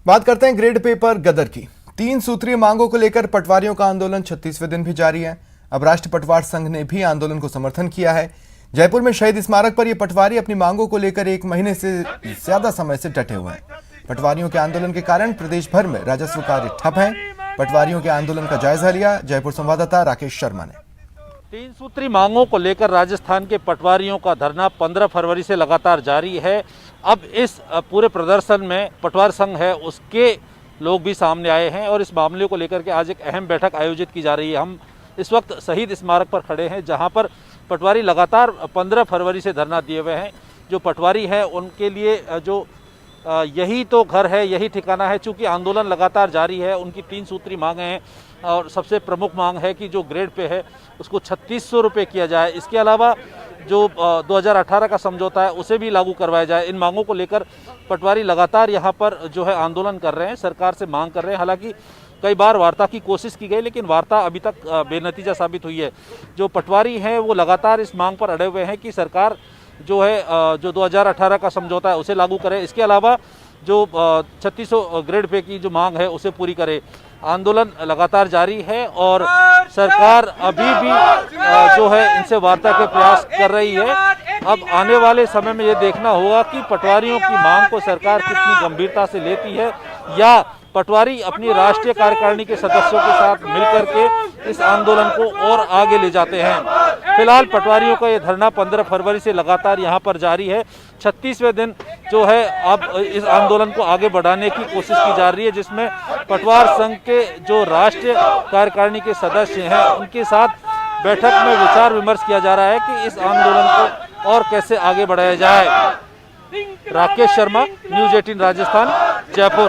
बात करते हैं ग्रेड पेपर गदर की। 3 सूत्रीय मांगों को लेकर पटवारियों का आंदोलन 36वें दिन भी जारी है। अब राष्ट्रीय पटवार संघ ने भी आंदोलन को समर्थन किया है। जयपुर में शहीद स्मारक पर ये पटवारी अपनी मांगों को लेकर 1 महीने से ज्यादा समय से डटे हुए हैं। पटवारियों के आंदोलन के कारण प्रदेश भर में राजस्व कार्य ठप है। पटवारियों के आंदोलन का जायजा लिया जयपुर संवाददाता राकेश शर्मा ने। 3 सूत्री मांगों को लेकर राजस्थान के पटवारियों का धरना 15 फरवरी से लगातार जारी है। अब इस पूरे प्रदर्शन में पटवार संघ है उसके लोग भी सामने आए हैं और इस मामले को लेकर के आज एक अहम बैठक आयोजित की जा रही है। हम इस वक्त शहीद स्मारक पर खड़े हैं जहां पर पटवारी लगातार 15 फरवरी से धरना दिए हुए हैं। जो पटवारी है उनके लिए जो यही तो घर है, यही ठिकाना है। चूँकि आंदोलन लगातार जारी है, उनकी 3 सूत्री मांगें हैं और सबसे प्रमुख मांग है कि जो ग्रेड पे है उसको 3600 रुपये किया जाए। इसके अलावा जो 2018 का समझौता है उसे भी लागू करवाया जाए। इन मांगों को लेकर पटवारी लगातार यहाँ पर जो है आंदोलन कर रहे हैं, सरकार से मांग कर रहे हैं। हालांकि कई बार वार्ता की कोशिश की गई लेकिन वार्ता अभी तक बेनतीजा साबित हुई है। जो पटवारी हैं वो लगातार इस मांग पर अड़े हुए हैं कि सरकार जो है जो 2018 का समझौता है उसे लागू करे। इसके अलावा जो 3600 ग्रेड पे की जो मांग है उसे पूरी करे। आंदोलन लगातार जारी है और सरकार अभी भी जो है इनसे वार्ता के प्रयास कर रही है। अब आने वाले समय में ये देखना होगा कि पटवारियों की मांग को सरकार कितनी गंभीरता से लेती है या पटवारी अपनी राष्ट्रीय कार्यकारिणी के सदस्यों के साथ मिलकर के इस आंदोलन को और आगे ले जाते हैं। फिलहाल पटवारियों का ये धरना 15 फरवरी से लगातार यहाँ पर जारी है। 36वें दिन जो है अब इस आंदोलन को आगे बढ़ाने की कोशिश की जा रही है, जिसमें पटवार संघ के जो राष्ट्रीय कार्यकारिणी के सदस्य हैं उनके साथ बैठक में विचार विमर्श किया जा रहा है कि इस आंदोलन को और कैसे आगे बढ़ाया जाए। राकेश शर्मा, न्यूज़ 18 राजस्थान, जयपुर।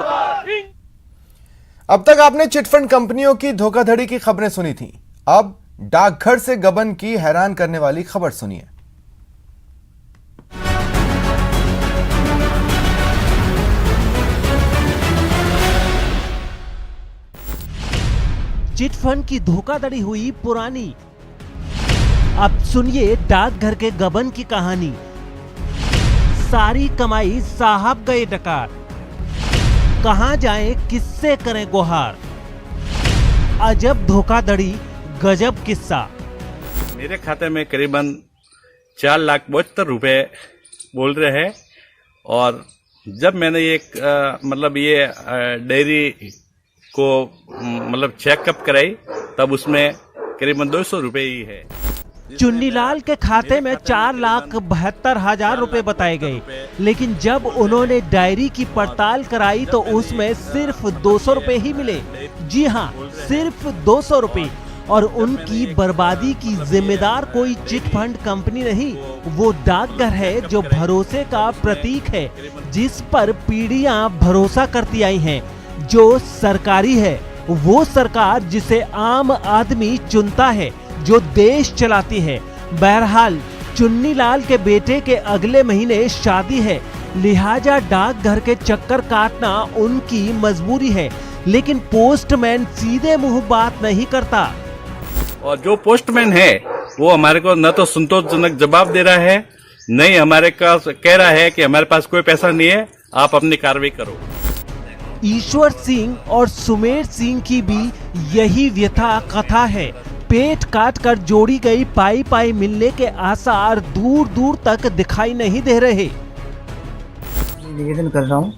अब तक आपने चिटफंड कंपनियों की धोखाधड़ी की खबरें सुनी थी। अब डाकघर से गबन की हैरान करने वाली खबर सुनिए। चिटफंड की धोखाधड़ी हुई पुरानी। अब सुनिए डाकघर के गबन की कहानी। सारी कमाई साहब गए डकार। कहां जाएं, किससे करें गुहार। अजब धोखाधड़ी, गजब किस्सा। मेरे खाते में करीबन 4,72,000 रुपए बोल रहे हैं और जब मैंने ये डेयरी को चेकअप कराई तब उसमें करीबन 200 रुपए ही है। चुन्नीलाल के खाते में 4,72,000 रुपए बताए गए, लेकिन जब उन्होंने डायरी की पड़ताल कराई तो उसमें सिर्फ 200 रुपए ही मिले। जी हाँ, सिर्फ 200 रुपए। और उनकी बर्बादी की जिम्मेदार कोई चिटफंड कंपनी नहीं, वो डाकघर है जो भरोसे का प्रतीक है, जिस पर पीढ़ियां भरोसा करती आई हैं, जो सरकारी है, वो सरकार जिसे आम आदमी चुनता है, जो देश चलाती है। बहरहाल चुन्नीलाल के बेटे के अगले महीने शादी है, लिहाजा डाकघर के चक्कर काटना उनकी मजबूरी है। लेकिन पोस्टमैन सीधे मुंह बात नहीं करता और जो पोस्टमैन है वो हमारे को न तो संतोषजनक जवाब दे रहा है, नहीं हमारे का कह रहा है कि हमारे पास कोई पैसा नहीं है, आप अपनी कार्रवाई करो। ईश्वर सिंह और सुमेर सिंह की भी यही व्यथा कथा है। पेट काट कर जोड़ी गई पाई पाई मिलने के आसार दूर दूर तक दिखाई नहीं दे रहे। निवेदन कर रहा हूँ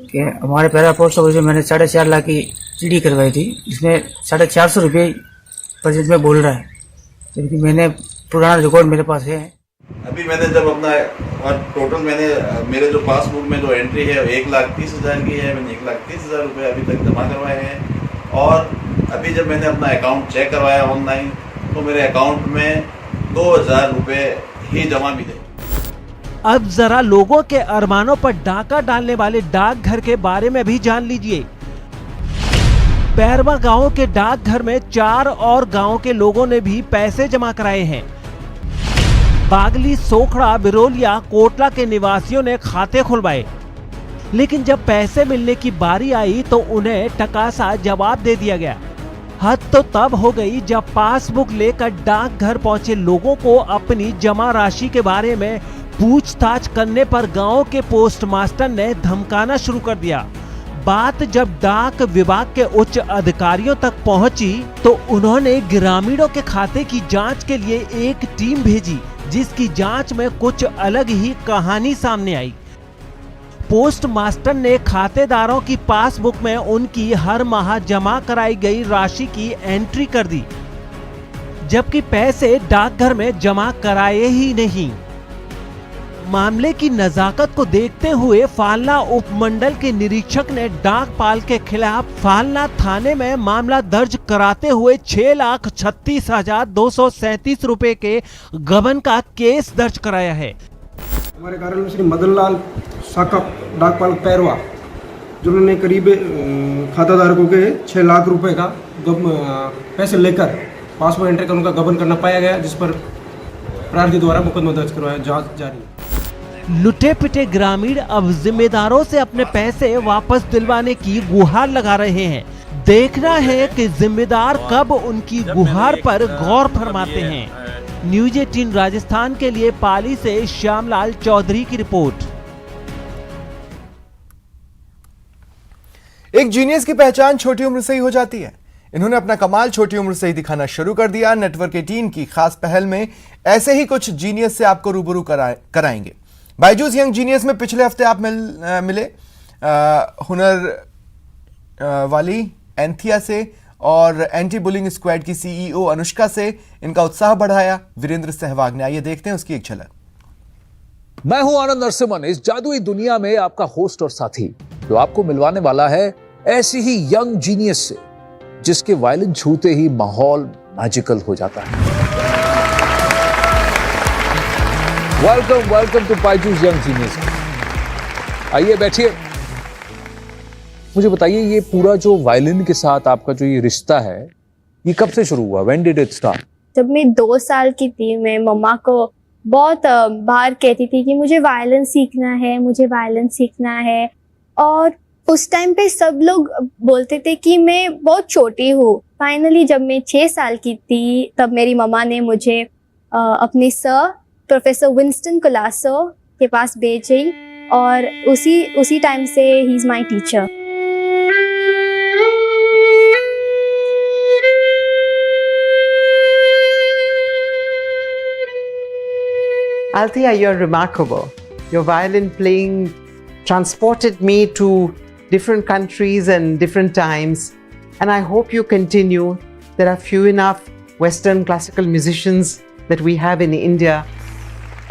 कि हमारे पहला पोस्ट ऑफिस में मैंने 4.5 लाख की सीडी करवाई थी, जिसमें 450 रुपये बजट में बोल रहा है, जबकि मैंने पुराना रिकॉर्ड मेरे पास है। अभी मैंने जब अपना और टोटल मेरे जो पासबुक में जो एंट्री है 1,30,000 की है। मैंने 1,30,000 रुपये अभी तक जमा करवाए हैं और अभी जब मैंने अपना अकाउंट चेक करवाया ऑनलाइन तो मेरे अकाउंट में 2,000 रुपये ही जमा मिले। अब जरा लोगों के अरमानों पर डाका डालने वाले डाकघर के बारे में भी जान लीजिए। पैरवा गांव के डाकघर में 4 और गांव के लोगों ने भी पैसे जमा कराए हैं। बागली, सोखड़ा, बिरोलिया, कोटला के निवासियों ने खाते खुलवाए, लेकिन जब पैसे मिलने की बारी आई तो उन्हें टकासा जवाब दे दिया गया। हद तो तब हो गई जब पासबुक लेकर डाकघर पहुंचे लोगों को अपनी जमा राशि के बारे में पूछताछ करने पर गांव के पोस्टमास्टर ने धमकाना शुरू कर दिया। बात जब डाक विभाग के उच्च अधिकारियों तक पहुंची तो उन्होंने ग्रामीणों के खाते की जांच के लिए एक टीम भेजी, जिसकी जांच में कुछ अलग ही कहानी सामने आई। पोस्टमास्टर ने खातेदारों की पासबुक में उनकी हर माह जमा कराई गई राशि की एंट्री कर दी, जबकि पैसे डाकघर में जमा कराए ही नहीं। मामले की नजाकत को देखते हुए फालना उपमंडल के निरीक्षक ने डाकपाल के खिलाफ फालना थाने में मामला दर्ज कराते हुए 6,36,237 रुपए के गबन का केस दर्ज कराया है। हमारे कार्यालय में श्री मदनलाल शाखा डाकपाल पैरवा, जिन्होंने करीब खाताधारकों के 6 लाख रुपए का पैसे लेकर पासबुक एंट्री कर उनका गबन करना पाया गया, जिस पर प्रार्थी द्वारा मुकदमा दर्ज करवाया, जांच जारी। लुटे पिटे ग्रामीण अब जिम्मेदारों से अपने पैसे वापस दिलवाने की गुहार लगा रहे हैं। देखना है कि जिम्मेदार कब उनकी गुहार पर गौर फरमाते हैं। न्यूज 18 राजस्थान के लिए पाली से श्यामलाल चौधरी की रिपोर्ट। एक जीनियस की पहचान छोटी उम्र से ही हो जाती है। इन्होंने अपना कमाल छोटी उम्र से ही दिखाना शुरू कर दिया। नेटवर्क 18 की खास पहल में ऐसे ही कुछ जीनियस से आपको रूबरू कराएंगे। बायजूस यंग जीनियस में पिछले हफ्ते आप मिले हुनर वाली एंथिया से और एंटी बुलिंग स्क्वाड की सीईओ अनुष्का से इनका उत्साह बढ़ाया वीरेंद्र सहवाग ने। आइए देखते हैं उसकी एक झलक। मैं हूं आनंद नरसिम्हन, इस जादुई दुनिया में आपका होस्ट और साथी, जो आपको मिलवाने वाला है ऐसी ही यंग जीनियस से जिसके वायलिन छूते ही माहौल मैजिकल हो जाता है। Welcome to Byju's young genius. आइए बैठिए। मुझे बताइए, ये पूरा जो वायलिन के साथ आपका जो ये रिश्ता है, ये कब से शुरू हुआ? When did it start? जब मैं 2 साल की थी, मैं मम्मा को बहुत बार कहती थी कि मुझे वायलिन सीखना है, मुझे वायलिन सीखना है। और उस टाइम पे सब लोग बोलते थे कि मैं बहुत छोटी हूँ। फाइनली जब मैं 6 साल की थी, तब मेरी मम्मा ने मुझे अपने सर प्रोफेसर विंस्टन कोलासो के पास भेजी और उसी टाइम से he is my teacher. Althea, you're remarkable. Your violin playing transported me to different countries and different times, and I hope you continue. There are few enough Western classical musicians that we have in India.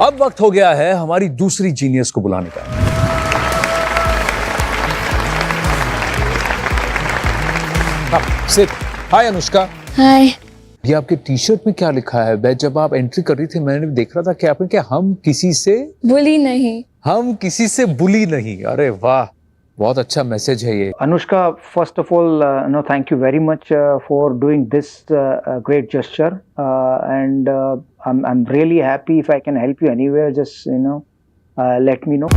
अब वक्त हो गया है हमारी दूसरी genius को बुलाने का। सिट। हाय अनुष्का। हाय। ये आपके टी शर्ट में क्या लिखा है? मैं जब आप एंट्री कर रही थी मैंने देख रहा था कि आपने क्या हम किसी से बुली नहीं। अरे वाह, बहुत अच्छा मैसेज है ये। Anushka, first of all, thank you very much for doing this great gesture, and I'm really happy. If I can help you anywhere, just let me know.